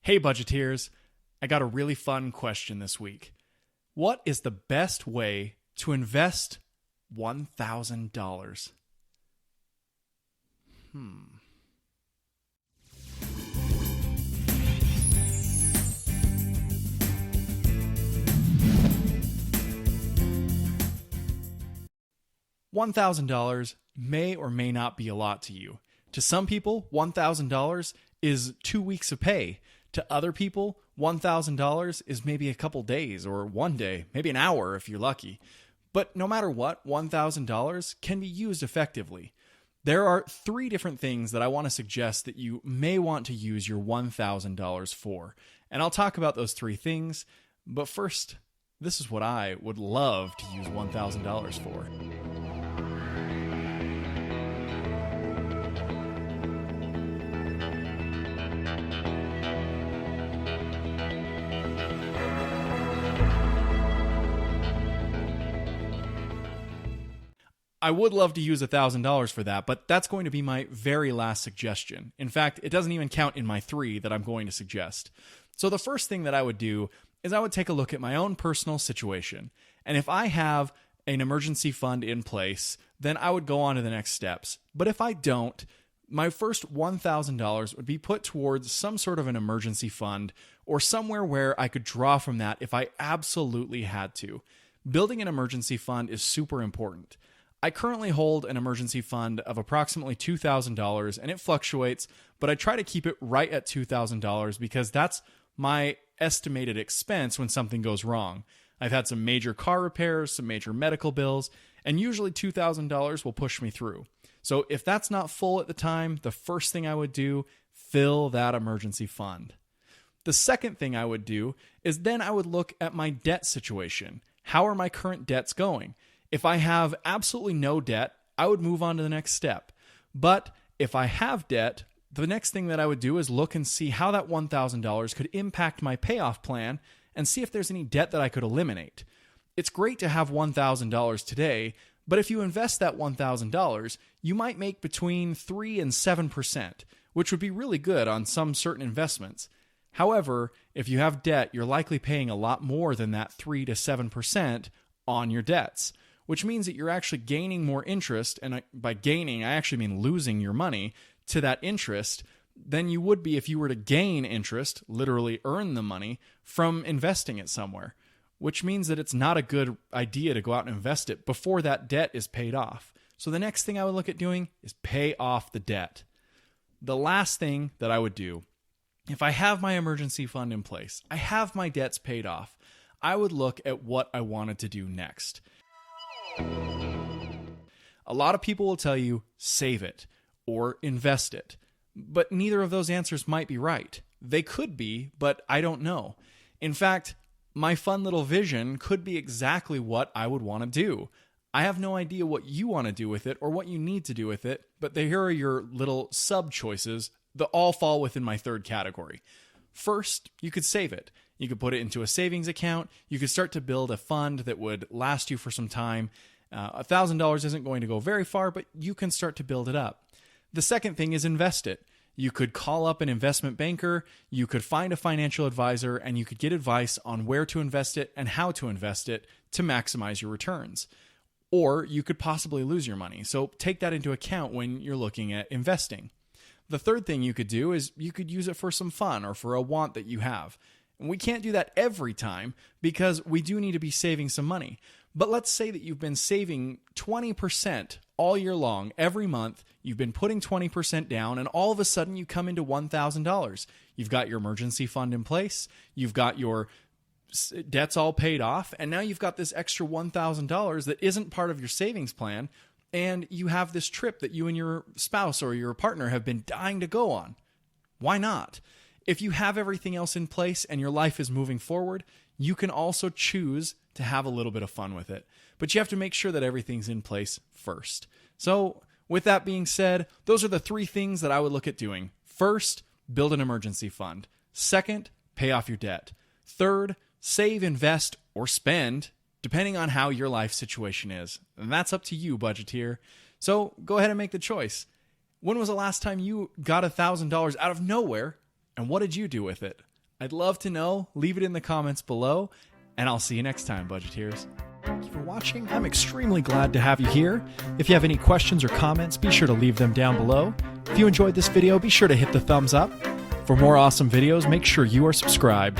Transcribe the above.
Hey, budgeteers. I got a really fun question this week. What is the best way to invest $1,000? $1,000 may or may not be a lot to you. To some people, $1,000 is 2 weeks of pay. To other people, $1,000 is maybe a couple days or one day, maybe an hour if you're lucky. But no matter what, $1,000 can be used effectively. There are 3 different things that I want to suggest that you may want to use your $1,000 for. And I'll talk about those 3 things. But first, this is what I would love to use $1,000 for. I would love to use $1,000 for that, but that's going to be my very last suggestion. In fact, it doesn't even count in my 3 that I'm going to suggest. So the first thing that I would do is I would take a look at my own personal situation. And if I have an emergency fund in place, then I would go on to the next steps. But if I don't, my first $1,000 would be put towards some sort of an emergency fund or somewhere where I could draw from that if I absolutely had to. Building an emergency fund is super important. I currently hold an emergency fund of approximately $2,000 and it fluctuates, but I try to keep it right at $2,000 because that's my estimated expense when something goes wrong. I've had some major car repairs, some major medical bills, and usually $2,000 will push me through. So if that's not full at the time, the first thing I would do, fill that emergency fund. The second thing I would do is then I would look at my debt situation. How are my current debts going? If I have absolutely no debt, I would move on to the next step. But if I have debt, the next thing that I would do is look and see how that $1,000 could impact my payoff plan and see if there's any debt that I could eliminate. It's great to have $1,000 today, but if you invest that $1,000, you might make between 3 and 7%, which would be really good on some certain investments. However, if you have debt, you're likely paying a lot more than that 3 to 7% on your debts, which means that you're actually gaining more interest, and by gaining, I actually mean losing your money to that interest, than you would be if you were to gain interest, literally earn the money, from investing it somewhere, which means that it's not a good idea to go out and invest it before that debt is paid off. So the next thing I would look at doing is pay off the debt. The last thing that I would do, if I have my emergency fund in place, I have my debts paid off, I would look at what I wanted to do next. A lot of people will tell you, save it or invest it. But neither of those answers might be right. They could be, but I don't know. In fact, my fun little vision could be exactly what I would want to do. I have no idea what you want to do with it or what you need to do with it, but here are your little sub-choices that all fall within my 3rd category. First, you could save it. You could put it into a savings account. You could start to build a fund that would last you for some time. $1,000 isn't going to go very far, but you can start to build it up. The second thing is invest it. You could call up an investment banker, you could find a financial advisor, and you could get advice on where to invest it and how to invest it to maximize your returns. Or you could possibly lose your money. So take that into account when you're looking at investing. The third thing you could do is you could use it for some fun or for a want that you have. And we can't do that every time because we do need to be saving some money. But let's say that you've been saving 20% all year long, every month. You've been putting 20% down, and all of a sudden you come into $1,000. You've got your emergency fund in place. You've got your debts all paid off, and now you've got this extra $1,000 that isn't part of your savings plan, and you have this trip that you and your spouse or your partner have been dying to go on. Why not? If you have everything else in place and your life is moving forward, you can also choose to have a little bit of fun with it. But you have to make sure that everything's in place first. So with that being said, those are the 3 things that I would look at doing. First, build an emergency fund. Second, pay off your debt. Third, save, invest, or spend, depending on how your life situation is. And that's up to you, budgeteer. So go ahead and make the choice. When was the last time you got $1,000 out of nowhere And what did you do with it? I'd love to know. Leave it in the comments below, and I'll see you next time, Budgeteers. Thank you for watching. I'm extremely glad to have you here. If you have any questions or comments, be sure to leave them down below. If you enjoyed this video, be sure to hit the thumbs up. For more awesome videos, make sure you are subscribed.